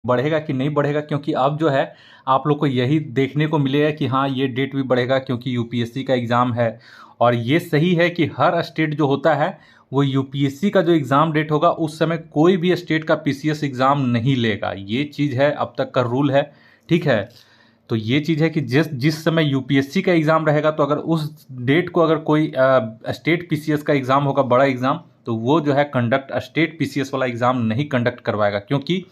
बढ़ेगा कि नहीं बढ़ेगा, क्योंकि अब जो है आप लोग को यही देखने को मिलेगा कि हाँ ये डेट भी बढ़ेगा क्योंकि यूपीएससी का एग्ज़ाम है। और ये सही है कि हर स्टेट जो होता है वो यूपीएससी का जो एग्ज़ाम डेट होगा उस समय कोई भी स्टेट का पीसीएस एग्ज़ाम नहीं लेगा। ये चीज़ है, अब तक का रूल है, ठीक है। तो ये चीज़ है कि जिस जिस समय यूपीएससी का एग्ज़ाम रहेगा, तो अगर उस डेट को अगर कोई स्टेट पीसीएस का एग्ज़ाम होगा, बड़ा एग्ज़ाम, तो वो जो है कंडक्ट स्टेट पीसीएस वाला एग्ज़ाम नहीं कंडक्ट करवाएगा, क्योंकि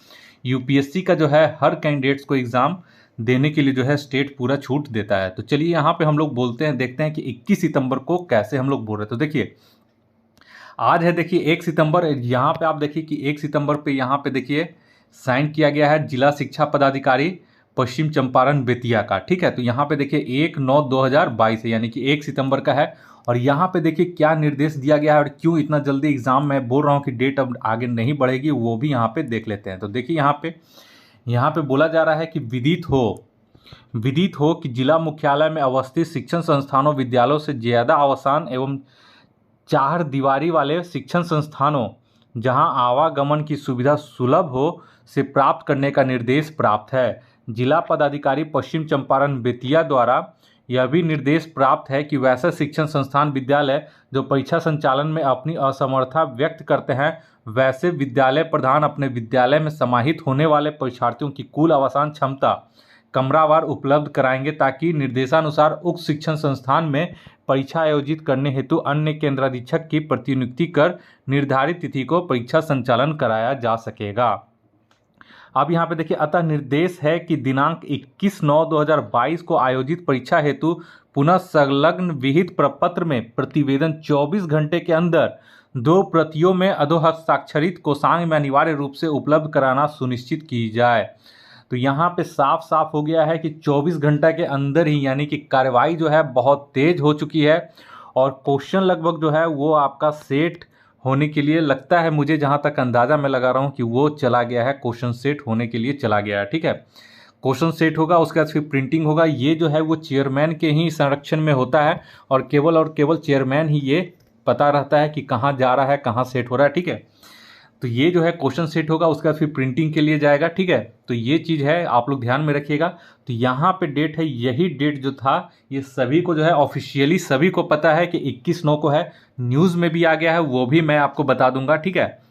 यूपीएससी का जो है हर कैंडिडेट्स को एग्ज़ाम देने के लिए जो है स्टेट पूरा छूट देता है। तो चलिए यहाँ पे हम लोग बोलते हैं, देखते हैं कि 21 सितंबर को कैसे हम लोग बोल रहे हैं। तो देखिए आज है, देखिए 1 सितंबर, यहाँ पे आप देखिए कि 1 सितंबर पे यहाँ पे देखिए साइन किया गया है जिला शिक्षा पदाधिकारी पश्चिम चंपारण बेतिया का, ठीक है। तो यहाँ पे देखिए 1/9/2022 है, यानी कि 1 सितंबर का है। और यहाँ पे देखिए क्या निर्देश दिया गया है और क्यों इतना जल्दी एग्जाम मैं बोल रहा हूँ कि डेट अब आगे नहीं बढ़ेगी, वो भी यहाँ पे देख लेते हैं। तो देखिए यहाँ पे बोला जा रहा है कि विदित हो कि जिला मुख्यालय में अवस्थित शिक्षण संस्थानों विद्यालयों से ज़्यादा आवासन एवं 4 दीवारी वाले शिक्षण संस्थानों जहां आवागमन की सुविधा सुलभ हो से प्राप्त करने का निर्देश प्राप्त है। जिला पदाधिकारी पश्चिम चंपारण बेतिया द्वारा यह भी निर्देश प्राप्त है कि वैसे शिक्षण संस्थान विद्यालय जो परीक्षा संचालन में अपनी असमर्थता व्यक्त करते हैं, वैसे विद्यालय प्रधान अपने विद्यालय में समाहित होने वाले परीक्षार्थियों की कुल आवासन क्षमता कमरावार उपलब्ध कराएंगे, ताकि निर्देशानुसार उक्त शिक्षण संस्थान में परीक्षा आयोजित करने हेतु अन्य केंद्राधीक्षक की प्रतिनियुक्ति कर निर्धारित तिथि को परीक्षा संचालन कराया जा सकेगा। अब यहाँ पे देखिए, अतः निर्देश है कि दिनांक 21/9/2022 को आयोजित परीक्षा हेतु पुनः संलग्न विहित प्रपत्र में प्रतिवेदन 24 घंटे के अंदर 2 प्रतियों में अधोहस्ताक्षरित कोषांग में अनिवार्य रूप से उपलब्ध कराना सुनिश्चित की जाए। तो यहाँ पे साफ साफ हो गया है कि 24 घंटा के अंदर ही, यानी कि कार्रवाई जो है बहुत तेज हो चुकी है और क्वेश्चन लगभग जो है वो आपका सेट होने के लिए लगता है, मुझे जहाँ तक अंदाज़ा मैं लगा रहा हूँ कि वो चला गया है, क्वेश्चन सेट होने के लिए चला गया है, ठीक है। क्वेश्चन सेट होगा, उसके बाद फिर प्रिंटिंग होगा। ये जो है वो चेयरमैन के ही संरक्षण में होता है और केवल चेयरमैन ही ये पता रहता है कि कहाँ जा रहा है, कहाँ सेट हो रहा है, ठीक है। तो ये जो है क्वेश्चन सेट होगा, उसके बाद फिर प्रिंटिंग के लिए जाएगा, ठीक है। तो ये चीज़ है, आप लोग ध्यान में रखिएगा। तो यहाँ पे डेट है, यही डेट जो था ये सभी को जो है ऑफिशियली सभी को पता है कि 21/9 को है। न्यूज़ में भी आ गया है, वो भी मैं आपको बता दूंगा, ठीक है।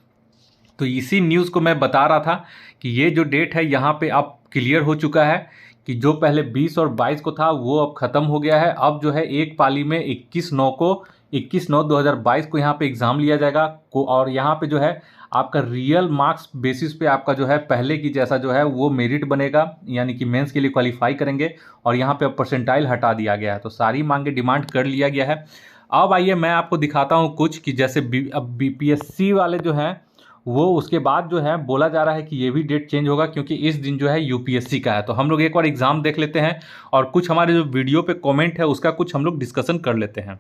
तो इसी न्यूज़ को मैं बता रहा था कि ये जो डेट है यहाँ पे अब क्लियर हो चुका है कि जो पहले 20 और 22 को था वो अब ख़त्म हो गया है। अब जो है एक पाली में 21/9/2022 को यहाँ पे एग्ज़ाम लिया जाएगा और यहाँ पे जो है आपका रियल मार्क्स बेसिस पे आपका जो है पहले की जैसा जो है वो मेरिट बनेगा, यानी कि मेंस के लिए क्वालिफाई करेंगे। और यहाँ पे अब परसेंटाइल हटा दिया गया है, तो सारी मांगे डिमांड कर लिया गया है। अब आइए मैं आपको दिखाता हूँ कुछ कि जैसे अब बीपीएससी वाले जो हैं वो उसके बाद जो है बोला जा रहा है कि ये भी डेट चेंज होगा, क्योंकि इस दिन जो है यूपीएससी का है। तो हम लोग एक बार एग्ज़ाम देख लेते हैं और कुछ हमारे जो वीडियो पे कमेंट है उसका कुछ हम लोग डिस्कशन कर लेते हैं।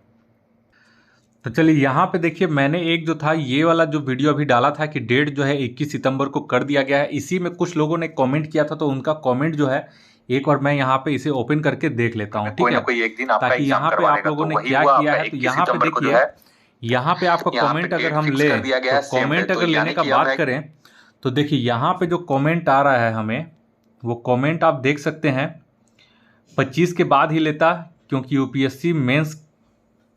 तो चलिए यहाँ पे देखिए, मैंने एक जो था ये वाला जो वीडियो अभी डाला था कि डेट जो है 21 सितंबर को कर दिया गया है। इसी में कुछ लोगों ने कमेंट किया था, तो उनका कमेंट जो है एक और मैं यहाँ पे इसे ओपन करके देख लेता हूँ, ठीक है। कोई एक दिन आपका ताकि यहाँ पे आप लोगों ने क्या किया है, तो यहाँ पे देखिए, यहाँ पे आपका कमेंट अगर हम ले तो कमेंट अगर लेने का बात करें तो देखिए यहाँ पे जो कमेंट आ रहा है हमें, वो कमेंट आप देख सकते हैं 25 के बाद ही लेता, क्योंकि यूपीएससी मेंस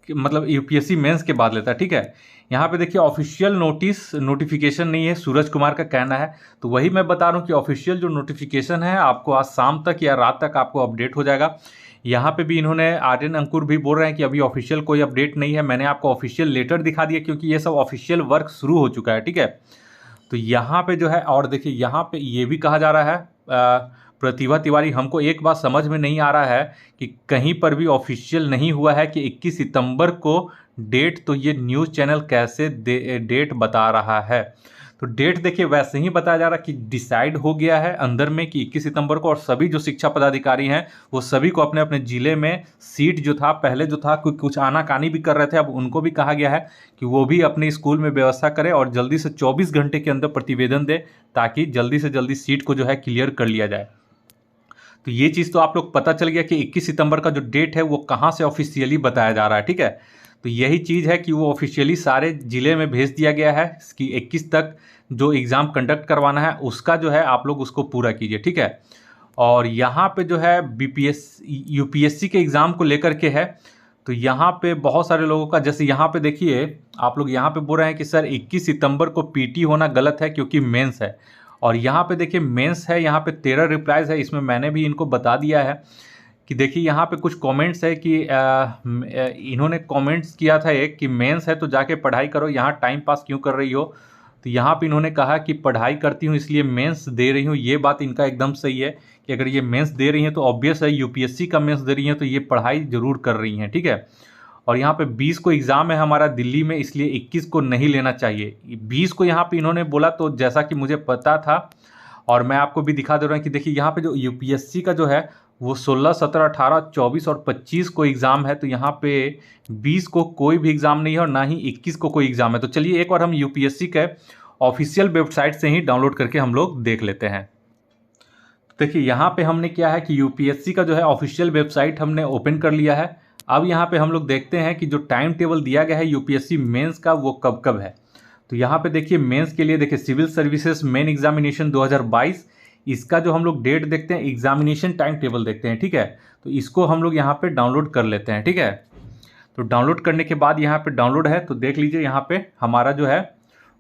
मतलब यूपीएससी मेंस के बाद लेता, ठीक है। यहाँ पे देखिए ऑफिशियल नोटिफिकेशन नहीं है, सूरज कुमार का कहना है। तो वही मैं बता रहा हूँ कि ऑफिशियल जो नोटिफिकेशन है आपको आज शाम तक या रात तक आपको अपडेट हो जाएगा। यहाँ पे भी इन्होंने आर्यन अंकुर भी बोल रहे हैं कि अभी ऑफिशियल कोई अपडेट नहीं है। मैंने आपको ऑफिशियल लेटर दिखा दिया, क्योंकि ये सब ऑफिशियल वर्क शुरू हो चुका है, ठीक है। तो यहाँ पे जो है, और देखिए यहाँ पे ये भी कहा जा रहा है प्रतिभा तिवारी, हमको एक बात समझ में नहीं आ रहा है कि कहीं पर भी ऑफिशियल नहीं हुआ है कि 21 सितंबर को डेट, तो ये न्यूज़ चैनल कैसे डेट बता रहा है। तो डेट देखिए वैसे ही बताया जा रहा है कि डिसाइड हो गया है अंदर में कि 21 सितंबर को, और सभी जो शिक्षा पदाधिकारी हैं वो सभी को अपने अपने ज़िले में सीट जो था पहले जो था कुछ आनाकानी भी कर रहे थे, अब उनको भी कहा गया है कि वो भी अपने स्कूल में व्यवस्था करें और जल्दी से 24 घंटे के अंदर प्रतिवेदन दे, ताकि जल्दी से जल्दी सीट को जो है क्लियर कर लिया जाए। तो ये चीज़ तो आप लोग पता चल गया कि 21 सितंबर का जो डेट है वो कहाँ से ऑफिशियली बताया जा रहा है, ठीक है। तो यही चीज़ है कि वो ऑफिशियली सारे ज़िले में भेज दिया गया है कि 21 तक जो एग्ज़ाम कंडक्ट करवाना है उसका जो है आप लोग उसको पूरा कीजिए, ठीक है। और यहाँ पे जो है यूपीएससी के एग्ज़ाम को लेकर के है, तो यहाँ पे बहुत सारे लोगों का, जैसे यहाँ पे देखिए आप लोग यहाँ पे बोल रहे हैं कि सर 21 सितंबर को पीटी होना गलत है क्योंकि मेंस है। और यहाँ पे देखिए मेंस है, यहाँ पे 13 रिप्लाइज है, इसमें मैंने भी इनको बता दिया है कि देखिए यहाँ पे कुछ कमेंट्स है कि इन्होंने कमेंट्स किया था एक कि मेंस है तो जाके पढ़ाई करो, यहाँ टाइम पास क्यों कर रही हो। तो यहाँ पे इन्होंने कहा कि पढ़ाई करती हूँ इसलिए मेंस दे रही हूँ, ये बात इनका एकदम सही है कि अगर ये मेंस दे रही हैं तो ऑब्वियस है यूपीएससी का मेंस दे रही हैं तो ये पढ़ाई ज़रूर कर रही हैं, ठीक है। और यहाँ पे 20 को एग्ज़ाम है हमारा दिल्ली में, इसलिए 21 को नहीं लेना चाहिए। 20 को यहाँ पे इन्होंने बोला, तो जैसा कि मुझे पता था और मैं आपको भी दिखा दे रहा हूँ कि देखिए यहाँ पे जो यूपीएससी का जो है वो 16, 17, 18, 24 और 25 को एग्ज़ाम है। तो यहाँ पे 20 को कोई भी एग्ज़ाम नहीं है और ना ही 21 को कोई एग्ज़ाम है। तो चलिए एक बार हम यूपीएससी के ऑफिशियल वेबसाइट से ही डाउनलोड करके हम लोग देख लेते हैं। देखिए यहाँ पे हमने क्या है कि यूपीएससी का जो है ऑफिशियल वेबसाइट हमने ओपन कर लिया है। अब यहाँ पे हम लोग देखते हैं कि जो टाइम टेबल दिया गया है यूपीएससी मेंस का वो कब कब है। तो यहाँ पे देखिए मेंस के लिए देखिए सिविल सर्विसेज मेन एग्जामिनेशन 2022, इसका जो हम लोग डेट देखते हैं, एग्जामिनेशन टाइम टेबल देखते हैं, ठीक है। तो इसको हम लोग यहाँ पे डाउनलोड कर लेते हैं, ठीक है। तो डाउनलोड करने के बाद यहाँ पे डाउनलोड है, तो देख लीजिए यहाँ पे हमारा जो है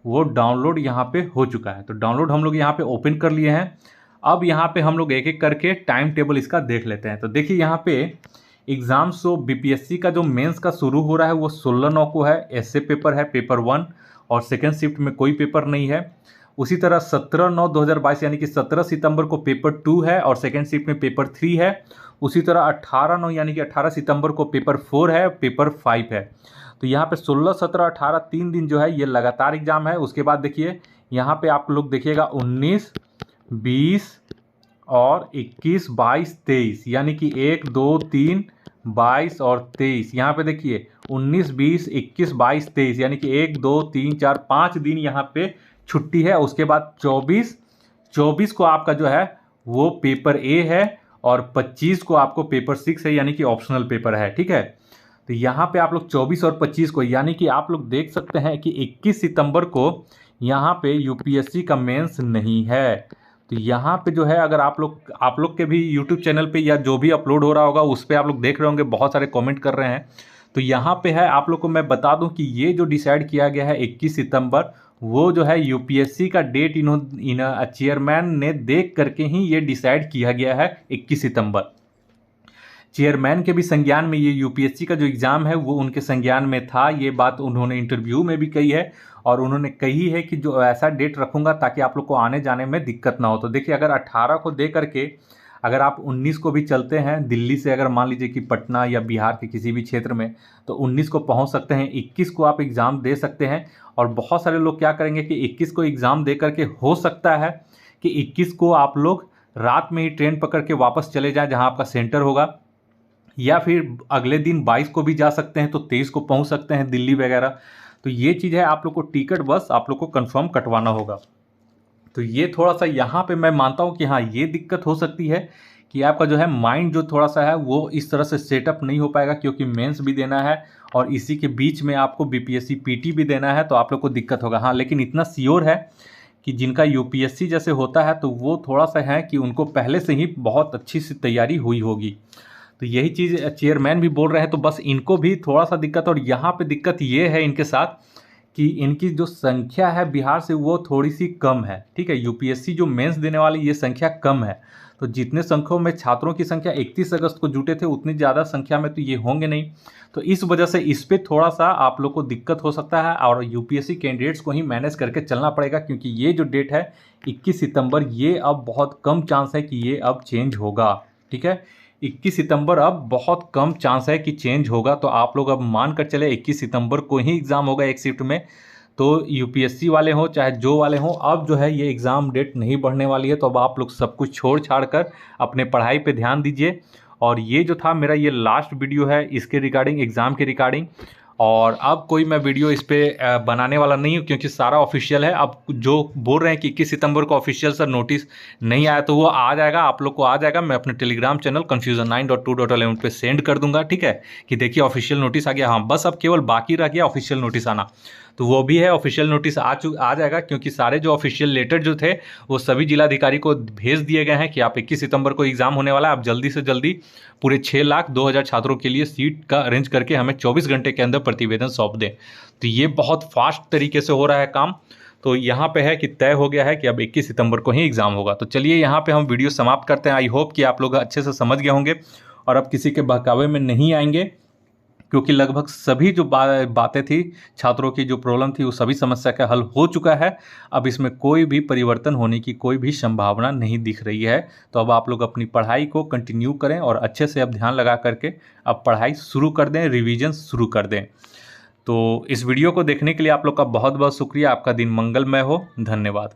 वो डाउनलोड यहाँ पे हो चुका है। तो डाउनलोड हम लोग यहाँ पे ओपन कर लिए हैं। अब यहाँ पे हम लोग एक एक करके टाइम टेबल इसका देख लेते हैं। तो देखिए यहाँ पे एग्जाम सो बीपीएससी का जो मेंस का शुरू हो रहा है वो 16/9 को है। ऐसे पेपर है, पेपर 1, और सेकेंड शिफ्ट में कोई पेपर नहीं है। उसी तरह 17/9/2022 यानी कि 17 सितंबर को पेपर 2 है और सेकेंड शिफ्ट में पेपर 3 है। उसी तरह 18/9 यानी कि 18 सितंबर को पेपर 4 है, पेपर 5 है। तो यहाँ पे 16, 17, 18 3 दिन जो है ये लगातार एग्जाम है। उसके बाद देखिए यहाँ पे आप लोग देखिएगा 19, 20 और 21, 22, 23 यानी कि 1, 2, 3, 22 और 23। यहाँ पे देखिए 19, 20, 21, 22, 23 यानी कि 1, 2, 3, 4, 5 दिन यहाँ पे छुट्टी है। उसके बाद 24 को आपका जो है वो पेपर ए है और 25 को आपको पेपर 6 है यानी कि ऑप्शनल पेपर है, ठीक है। तो यहाँ पे आप लोग 24 और 25 को, यानी कि आप लोग देख सकते हैं कि 21 सितंबर को यहाँ पे यूपीएससी का मेंस नहीं है। तो यहाँ पे जो है अगर आप लोग के भी यूट्यूब चैनल पे या जो भी अपलोड हो रहा होगा उस पर आप लोग देख रहे होंगे, बहुत सारे कमेंट कर रहे हैं। तो यहाँ पे है, आप लोग को मैं बता दूं कि ये जो डिसाइड किया गया है 21 सितंबर, वो जो है यूपीएससी का डेट चेयरमैन ने देख करके ही ये डिसाइड किया गया है 21 सितंबर। चेयरमैन के भी संज्ञान में ये यूपीएससी का जो एग्ज़ाम है वो उनके संज्ञान में था। ये बात उन्होंने इंटरव्यू में भी कही है और उन्होंने कही है कि जो ऐसा डेट रखूंगा ताकि आप लोग को आने जाने में दिक्कत ना हो। तो देखिए अगर 18 को दे करके अगर आप 19 को भी चलते हैं दिल्ली से, अगर मान लीजिए कि पटना या बिहार के किसी भी क्षेत्र में, तो 19 को पहुंच सकते हैं, 21 को आप एग्ज़ाम दे सकते हैं। और बहुत सारे लोग क्या करेंगे कि 21 को एग्ज़ाम दे करके हो सकता है कि 21 को आप लोग रात में ही ट्रेन पकड़ के वापस चले जाएँ जहाँ आपका सेंटर होगा, या फिर अगले दिन 22 को भी जा सकते हैं तो 23 को पहुंच सकते हैं दिल्ली वगैरह। तो ये चीज़ है, आप लोग को टिकट बस आप लोग को कंफर्म कटवाना होगा। तो ये थोड़ा सा यहाँ पे मैं मानता हूँ कि हाँ ये दिक्कत हो सकती है कि आपका जो है माइंड जो थोड़ा सा है वो इस तरह से सेटअप नहीं हो पाएगा, क्योंकि मेंस भी देना है और इसी के बीच में आपको बीपीएससी पीटी भी देना है, तो आप लोग को दिक्कत होगा। हाँ लेकिन इतना श्योर है कि जिनका यूपीएससी जैसे होता है तो वो थोड़ा सा है कि उनको पहले से ही बहुत अच्छी सी तैयारी हुई होगी। तो यही चीज़ चेयरमैन भी बोल रहे हैं, तो बस इनको भी थोड़ा सा दिक्कत। और यहाँ पे दिक्कत ये है इनके साथ कि इनकी जो संख्या है बिहार से वो थोड़ी सी कम है, ठीक है। यूपीएससी जो मेंस देने वाली ये संख्या कम है, तो जितने संख्या में छात्रों की संख्या 31 अगस्त को जुटे थे उतनी ज़्यादा संख्या में तो ये होंगे नहीं। तो इस वजह से इस पर थोड़ा सा आप लोग को दिक्कत हो सकता है और यूपीएससी कैंडिडेट्स को ही मैनेज करके चलना पड़ेगा, क्योंकि ये जो डेट है 21 सितंबर ये अब बहुत कम चांस है कि ये अब चेंज होगा, ठीक है। 21 सितंबर अब बहुत कम चांस है कि चेंज होगा। तो आप लोग अब मान कर चले 21 सितंबर को ही एग्ज़ाम होगा एक शिफ्ट में। तो यूपीएससी वाले हों चाहे जो वाले हों, अब जो है ये एग्ज़ाम डेट नहीं बढ़ने वाली है। तो अब आप लोग सब कुछ छोड़ छाड़ कर अपने पढ़ाई पे ध्यान दीजिए। और ये जो था मेरा ये लास्ट वीडियो है इसके रिगार्डिंग, एग्ज़ाम के रिगार्डिंग। और अब कोई मैं वीडियो इस पर बनाने वाला नहीं हूँ, क्योंकि सारा ऑफिशियल है। अब जो बोल रहे हैं कि 21 सितंबर को ऑफिशियल सर नोटिस नहीं आया, तो वो आ जाएगा, आप लोग को आ जाएगा। मैं अपने टेलीग्राम चैनल confusion9.2.11 पे सेंड कर दूंगा, ठीक है, कि देखिए ऑफिशियल नोटिस आ गया। हाँ बस अब केवल बाकी रह गया ऑफिशियल नोटिस आना। तो वो भी है, ऑफिशियल नोटिस आ जाएगा, क्योंकि सारे जो ऑफिशियल लेटर जो थे वो सभी जिलाधिकारी को भेज दिए गए हैं कि आप 21 सितंबर को एग्ज़ाम होने वाला है, आप जल्दी से जल्दी पूरे 6,02,000 छात्रों के लिए सीट का अरेंज करके हमें 24 घंटे के अंदर प्रतिवेदन सौंप दें। तो ये बहुत फास्ट तरीके से हो रहा है काम। तो यहाँ पे है कि तय हो गया है कि अब 21 सितंबर को ही एग्ज़ाम होगा। तो चलिए यहाँ पे हम वीडियो समाप्त करते हैं। आई होप कि आप लोग अच्छे से समझ गए होंगे और अब किसी के बहकावे में नहीं आएंगे, क्योंकि लगभग सभी जो बातें थी, छात्रों की जो प्रॉब्लम थी, वो सभी समस्या का हल हो चुका है। अब इसमें कोई भी परिवर्तन होने की कोई भी संभावना नहीं दिख रही है। तो अब आप लोग अपनी पढ़ाई को कंटिन्यू करें और अच्छे से अब ध्यान लगा करके अब पढ़ाई शुरू कर दें, रिवीजन शुरू कर दें। तो इस वीडियो को देखने के लिए आप लोग का बहुत बहुत शुक्रिया। आपका दिन मंगलमय हो। धन्यवाद।